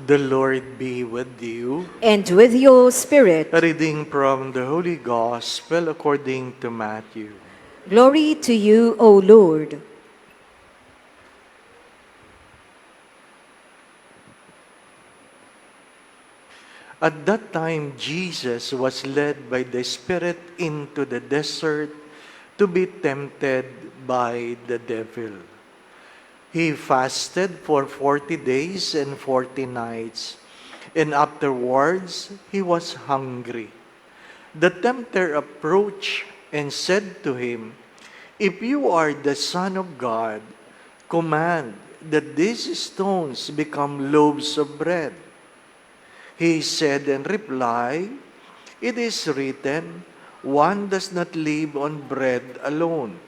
The Lord be with you. And with your spirit. A reading from the Holy Gospel according to Matthew. Glory to you, O Lord. At that time, Jesus was led by the Spirit into the desert to be tempted by the devil. He fasted for 40 days and 40 nights, and afterwards he was hungry. The tempter approached and said to him, "If you are the Son of God, command that these stones become loaves of bread." He said in reply, "It is written, one does not live on bread alone,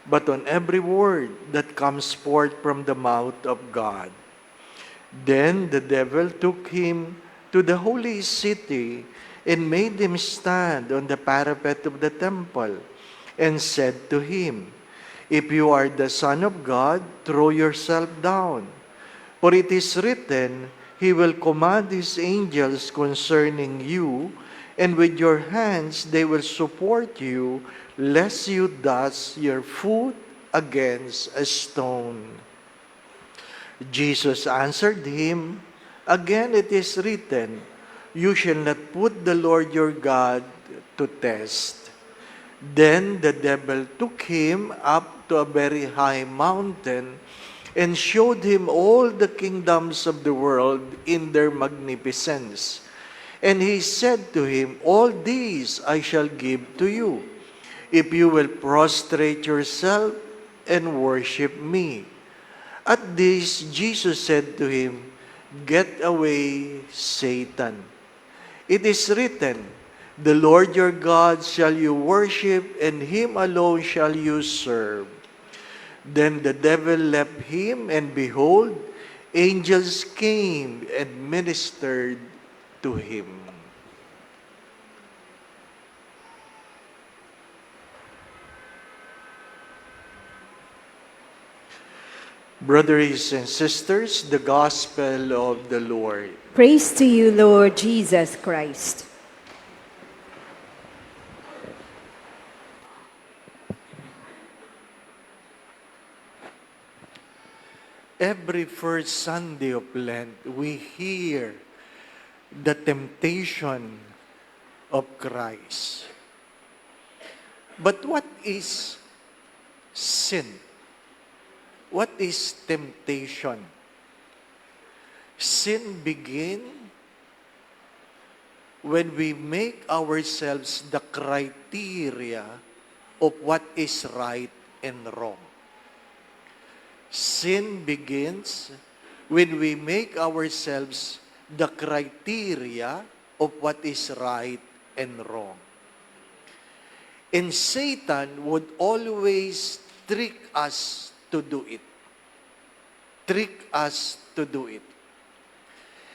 but on every word that comes forth from the mouth of God." Then the devil took him to the holy city and made him stand on the parapet of the temple and said to him, "If you are the Son of God, throw yourself down. For it is written, He will command His angels concerning you, and with your hands they will support you, lest you dash your foot against a stone." Jesus answered him, "Again it is written, you shall not put the Lord your God to test." Then the devil took him up to a very high mountain and showed him all the kingdoms of the world in their magnificence. And he said to him, "All these I shall give to you, if you will prostrate yourself and worship me." At this, Jesus said to him, "Get away, Satan. It is written, the Lord your God shall you worship, and Him alone shall you serve." Then the devil left him, and behold, angels came and ministered to him. Brothers and sisters, the Gospel of the Lord. Praise to you, Lord Jesus Christ. Every first Sunday of Lent, we hear the temptation of Christ. But what is sin? What is temptation? Sin begins when we make ourselves the criteria of what is right and wrong. Sin begins when we make ourselves the criteria of what is right and wrong. And Satan would always trick us to do it. Trick us to do it.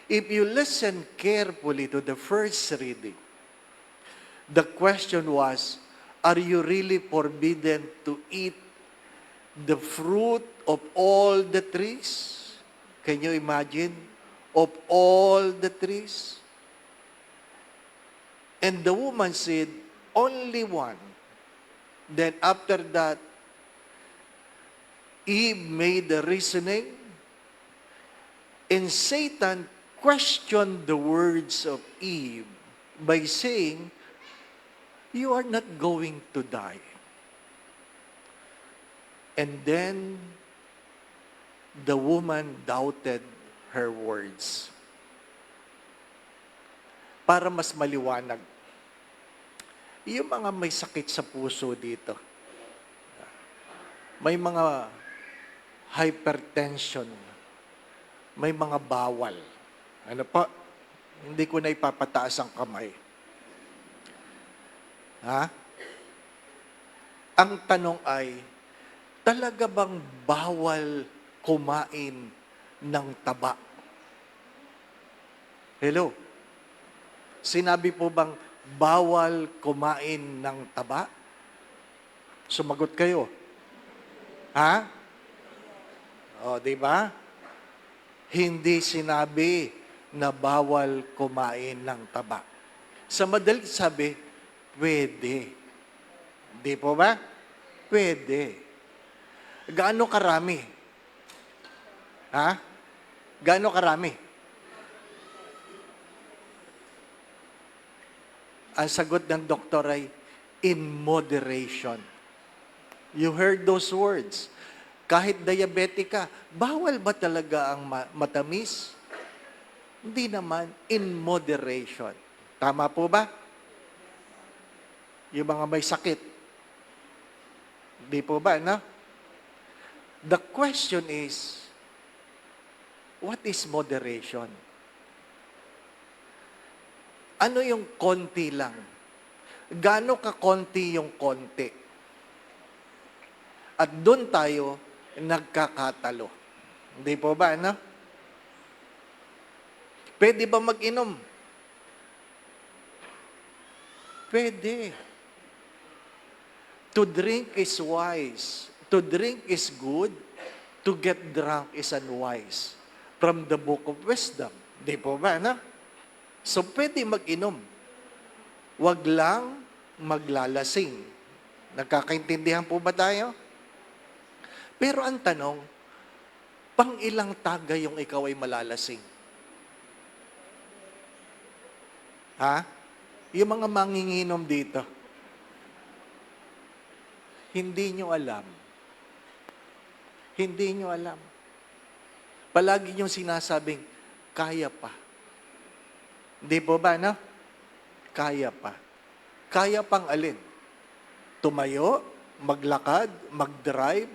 If you listen carefully to the first reading, the question was, are you really forbidden to eat the fruit of all the trees? Can you imagine? Of all the trees? And the woman said, only one. Then after that, Eve made the reasoning, and Satan questioned the words of Eve by saying, "You are not going to die." And then the woman doubted her words. Para mas maliwanag, yung mga may sakit sa puso dito, may mga hypertension, may mga bawal. Ano pa? Hindi ko na ipapataas ang kamay. Ha? Ang tanong ay, talaga bang bawal kumain ng taba? Hello? Sinabi po bang bawal kumain ng taba? Sumagot kayo. Ha? O, di ba? Hindi sinabi na bawal kumain ng taba. Sa madaling sabi, pwede. Di po ba? Pwede. Gaano karami? Ha? Gaano karami? Ang sagot ng doktor ay, in moderation. You heard those words. Kahit diabetic ka, bawal ba talaga ang matamis? Hindi naman, in moderation. Tama po ba? Yung mga may sakit. Hindi po ba, no? The question is, what is moderation? Ano yung konti lang? Gaano ka-konti yung konti? At doon tayo nagkakatalo. Hindi po ba, no? Pwede ba mag-inom? Pwede. To drink is wise. To drink is good. To get drunk is unwise. From the book of wisdom. Hindi po ba, no? So, pwede mag-inom. Wag lang maglalasing. Nagkakaintindihan po ba tayo? Pero ang tanong, pang ilang taga yung ikaw ay malalasing? Ha? Yung mga manginginom dito, hindi nyo alam. Hindi nyo alam. Palagi nyo sinasabing, kaya pa. Hindi po ba, no? Kaya pa. Kaya pang alin? Tumayo, maglakad, mag-drive.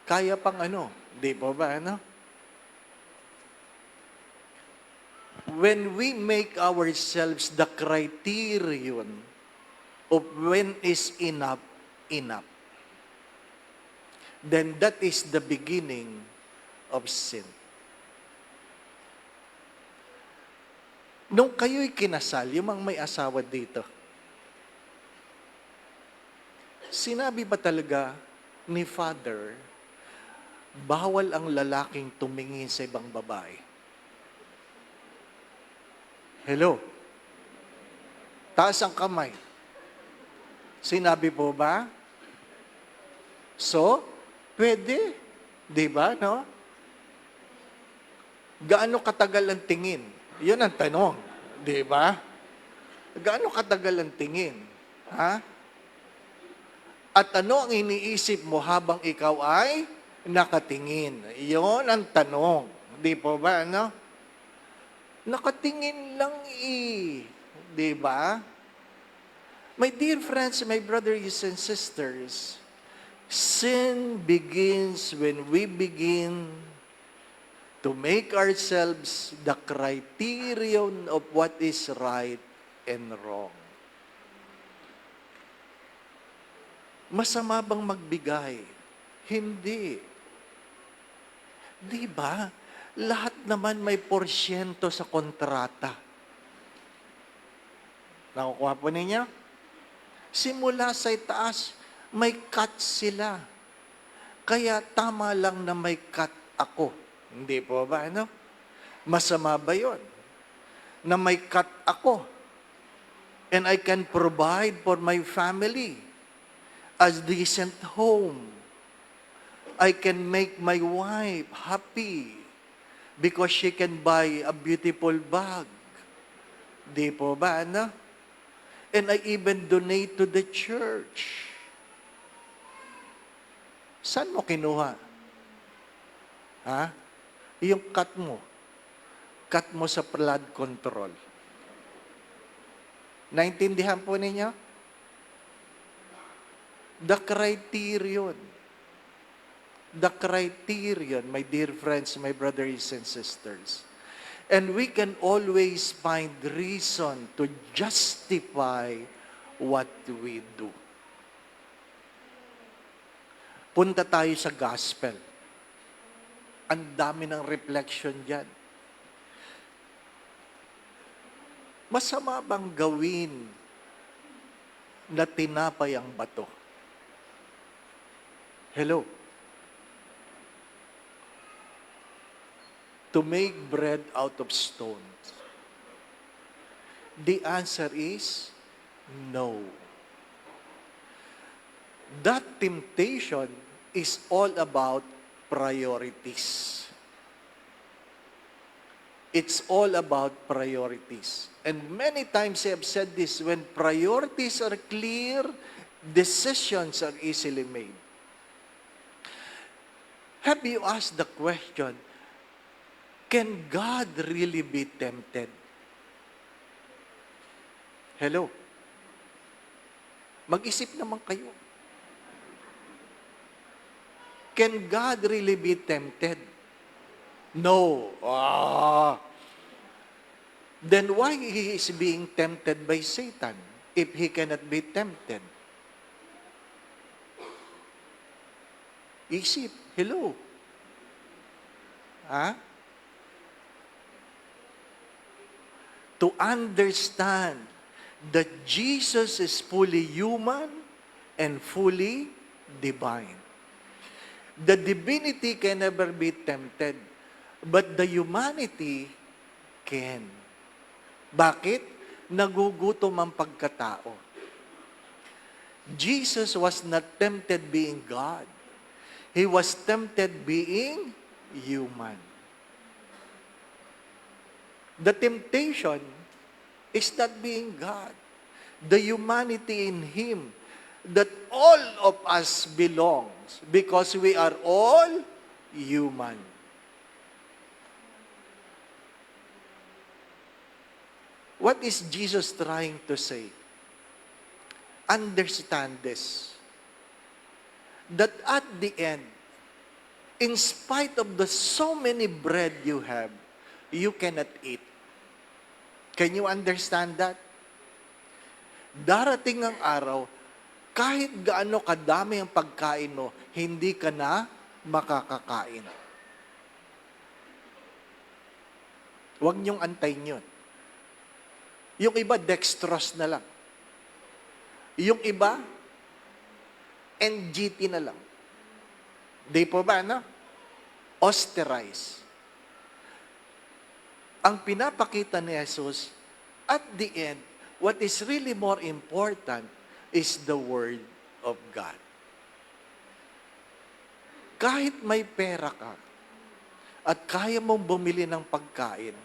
Kaya pang ano? Hindi po ba, no? When we make ourselves the criterion of when is enough, enough, then that is the beginning of sin. Nung kayo'y kinasal, yung mga may asawa dito, sinabi ba talaga ni Father, bawal ang lalaking tumingin sa ibang babae? Hello? Taas ang kamay. Sinabi po ba? So, pwede. Di ba, no? Gaano katagal ang tingin? Yun ang tanong. Di ba? Gaano katagal ang tingin? Ha? At ano ang iniisip mo habang ikaw ay nakatingin? Yun ang tanong. Di po ba, no? Nakatingin lang Di ba? My dear friends, my brothers and sisters, sin begins when we begin to make ourselves the criterion of what is right and wrong. Masama bang magbigay? Hindi. Di ba? Lahat naman may porsyento sa kontrata. Nakukuha po ninyo? Simula sa itaas, may cut sila. Kaya tama lang na may cut ako. Hindi po ba, ano? Masama ba yun? Na may cut ako. And I can provide for my family a decent home. I can make my wife happy because she can buy a beautiful bag. Di po ba, ano? And I even donate to the church. Saan mo kinuha? Ha? Yung cut mo. Cut mo sa flood control. Naintindihan po ninyo? The criterion. The criterion, my dear friends, my brothers and sisters. And we can always find reason to justify what we do. Punta tayo sa gospel. Ang dami ng reflection dyan. Masama bang gawin na tinapay ang bato? Hello? to make bread out of stones? The answer is no. That temptation is all about priorities. It's all about priorities. And many times I have said this, when priorities are clear, decisions are easily made. Have you asked the question, can God really be tempted? Hello? Mag-isip naman kayo. Can God really be tempted? No. Then why he is being tempted by Satan if he cannot be tempted? Isip. Hello? To understand that Jesus is fully human and fully divine. The divinity can never be tempted, but the humanity can. Bakit? Nagugutom ang pagkatao. Jesus was not tempted being God. He was tempted being human. The temptation is not being God. The humanity in Him that all of us belongs because we are all human. What is Jesus trying to say? Understand this. That at the end, in spite of the so many bread you have, you cannot eat. Can you understand that? Darating ang araw, kahit gaano kadami ang pagkain mo, hindi ka na makakakain. Huwag niyong antayin yun. Yung iba, dextrose na lang. Yung iba, NGT na lang. Di po ba, no? Austerize. Ang pinapakita ni Jesus, at the end, what is really more important is the Word of God. Kahit may pera ka, at kaya mong bumili ng pagkain,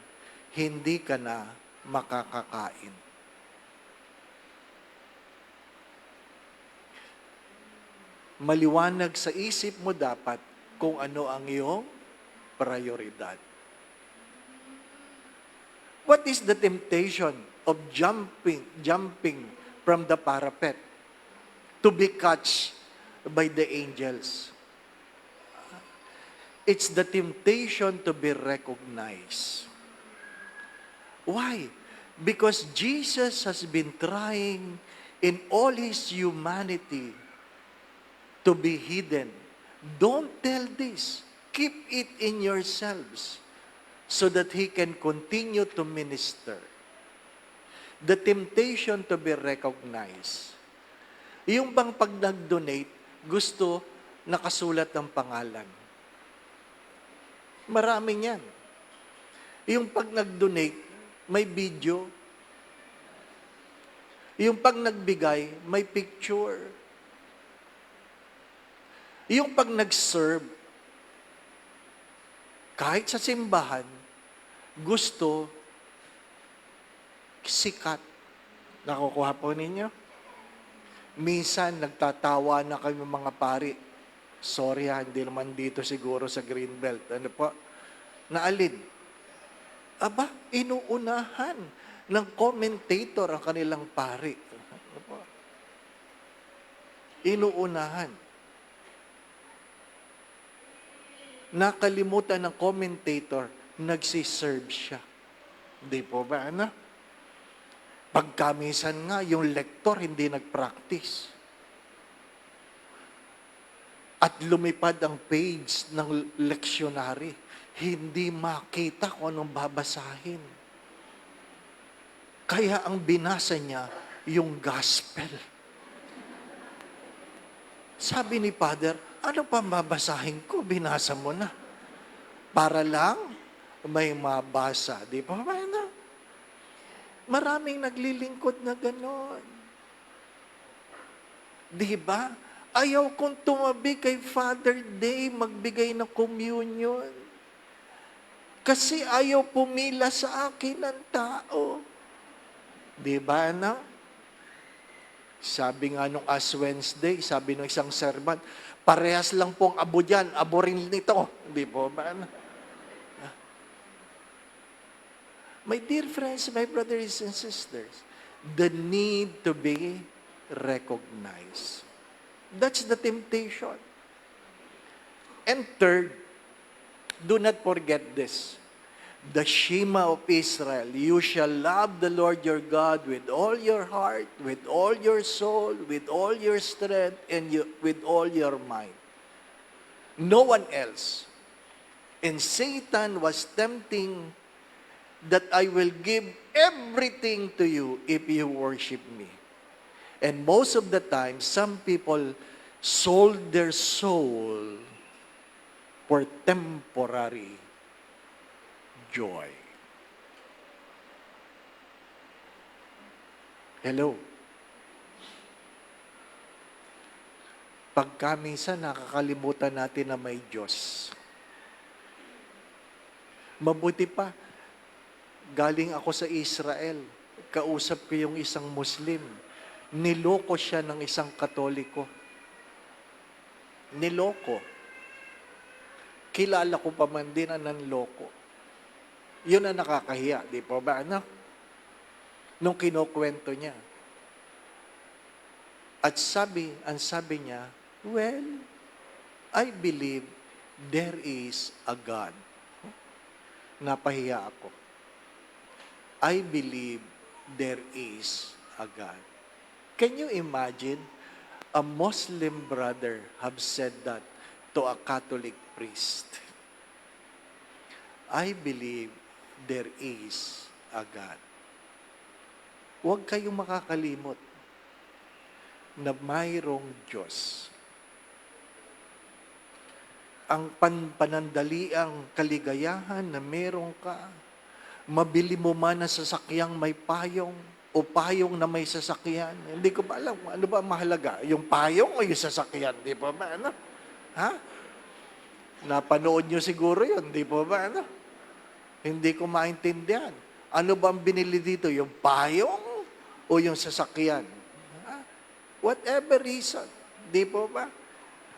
hindi ka na makakakain. Maliwanag sa isip mo dapat kung ano ang iyong prioridad. What is the temptation of jumping from the parapet to be catched by the angels? It's the temptation to be recognized. Why? Because Jesus has been trying in all His humanity to be hidden. Don't tell this. Keep it in yourselves so that He can continue to minister. The temptation to be recognized. Yung bang pag nag-donate, gusto nakasulat ng pangalan. Maraming yan. Yung pag nag-donate, may video. Yung pag nagbigay, may picture. Yung pag nag-serve, kahit sa simbahan, gusto sikat. Nakukuha po ninyo? Minsan, nagtatawa na kami mga pari. Sorry hindi naman dito siguro sa Greenbelt. Ano po? Naalin? Aba, inuunahan ng commentator ang kanilang pari. Ano po? Inuunahan. Nakalimutan ng commentator, nagsiserve siya. Hindi po ba, ano? Pagkamisan nga, yung lektor hindi nag-practice. At lumipad ang page ng leksyonary. Hindi makita kung anong babasahin. Kaya ang binasa niya, yung gospel. Sabi ni Father, ano pa babasahin ko? Binasa mo na. Para lang may mabasa. Di ba? Ano? Maraming naglilingkod na gano'n. Di ba? Ayaw kong tumabi kay Father Day, magbigay ng communion. Kasi ayaw pumila sa akin ng tao. Di ba, ano? Sabi nga nung Ash Wednesday, sabi nung isang servant, parehas lang pong abo dyan, abo rin nito. Di ba, ano? My dear friends, my brothers and sisters, the need to be recognized. That's the temptation. And third, do not forget this. The Shema of Israel, you shall love the Lord your God with all your heart, with all your soul, with all your strength, and with all your mind. No one else. And Satan was tempting that I will give everything to you if you worship me. And most of the time, some people sold their soul for temporary joy. Hello? Pagka minsan nakakalimutan natin na may Diyos. Mabuti pa, galing ako sa Israel, kausap ko yung isang Muslim. Niloko siya ng isang Katoliko. Niloko. Kilala ko pa man din ang nanloko. Yun ang nakakahiya, di po ba, anak? Nung kinukwento niya. At ang sabi niya, well, I believe there is a God. Napahiya ako. I believe there is a God. Can you imagine a Muslim brother have said that to a Catholic priest? I believe there is a God. Huwag kayong makakalimot na mayroong Diyos. Ang panandaliang kaligayahan na meron ka, mabili mo man na sasakyang may payong o payong na may sasakyan. Hindi ko ba alam, ano ba mahalaga? Yung payong o yung sasakyan? Di ba ba? Ano? Ha? Napanood nyo siguro yun, di ba ba? Ano? Hindi ko maintindihan. Ano ba ang binili dito? Yung payong o yung sasakyan? Ha? Whatever reason, di ba ba?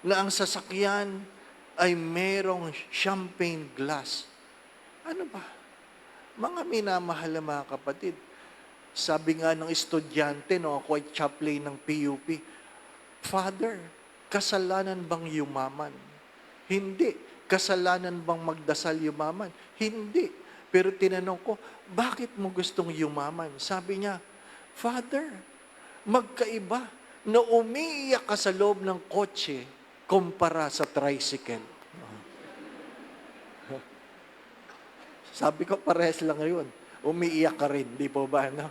Na ang sasakyan ay merong champagne glass. Ano ba? Mga minamahal na mga kapatid, sabi nga ng estudyante, no, ako ay chaplain ng PUP, Father, kasalanan bang yumaman? Hindi. Kasalanan bang magdasal yumaman? Hindi. Pero tinanong ko, bakit mo gustong yumaman? Sabi niya, Father, magkaiba na umiiyak ka sa loob ng kotse kumpara sa tricycle. Sabi ko, parehas lang ngayon. Umiiyak ka rin, di po ba? No?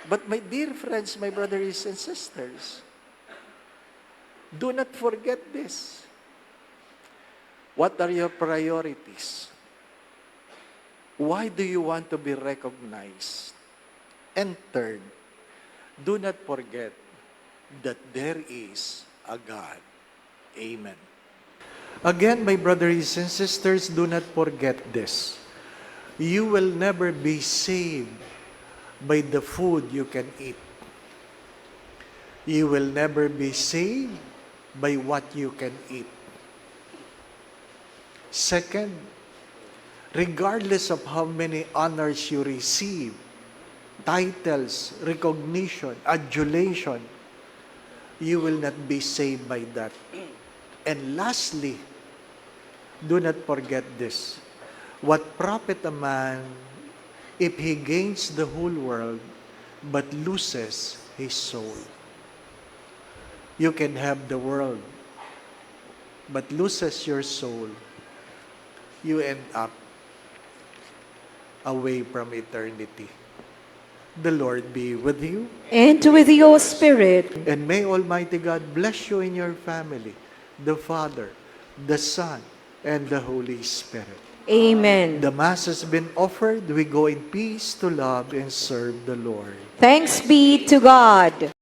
But my dear friends, my brothers and sisters, do not forget this. What are your priorities? Why do you want to be recognized? And third, do not forget that there is a God. Amen. Again, my brothers and sisters, do not forget this. You will never be saved by the food you can eat. You will never be saved by what you can eat. Second, regardless of how many honors you receive, titles, recognition, adulation, you will not be saved by that. And lastly, do not forget this. What profit a man if he gains the whole world but loses his soul? You can have the world but loses your soul. You end up away from eternity. The Lord be with you. And with your spirit. And may Almighty God bless you in your family, the Father, the Son, and the Holy Spirit. Amen. The Mass has been offered. We go in peace to love and serve the Lord. Thanks be to God.